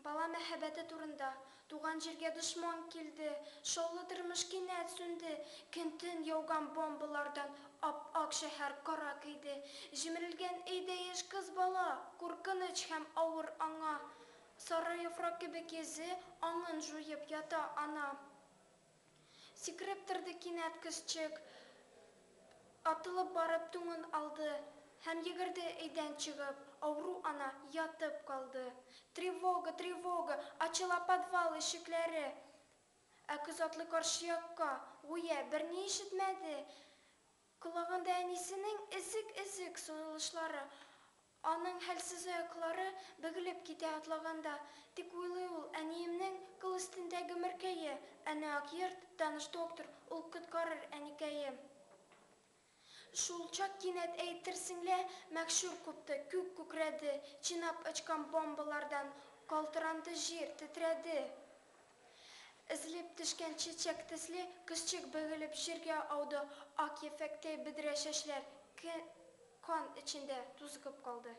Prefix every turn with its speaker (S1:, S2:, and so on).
S1: Бала мәхәббәте турында. Туган җиргә дошман килде, шаулы тормыш кинәт сүнде. Көнтен яуган бомбалардан ап-ак шәһәр кара көйде. Җимерелгән өйдә яшь кыз бала, куркыныч һәм авыр аңа. Сары яфрак кебек йөзе, аңын жуеп ята ана. Сикереп торды кинәт кызчык, атылып барып туңын алды. Һәм йөгерде өйдән чыгып, авыру ана ятып калды. Тревога, тревога, ачыла подвал ишекләре. Ә кыз атлый каршы якка, гүя берни ишетмәде. Колагында әнисенең эзек-эзек сулышлары. Аның хәлсез аяклары бөгелеп китә атлаганда. Тик уйлый ул, әниемнең кыл өстендәге мөркәе. Әнә Акъерт, таныш доктор, ул коткарыр әникәе. Шул чак кинәт әйтерсеңлә мәхшүр купты, күк күкрәде, чинап очкан бомбалардан калтыранды җир, тетрәде. Эзлеп төшкән чәчәк төсле кызчык бөгелеп җиргә ауды, ак ефәктәй бөдрә чәчләр кан эчендә тузгып калды.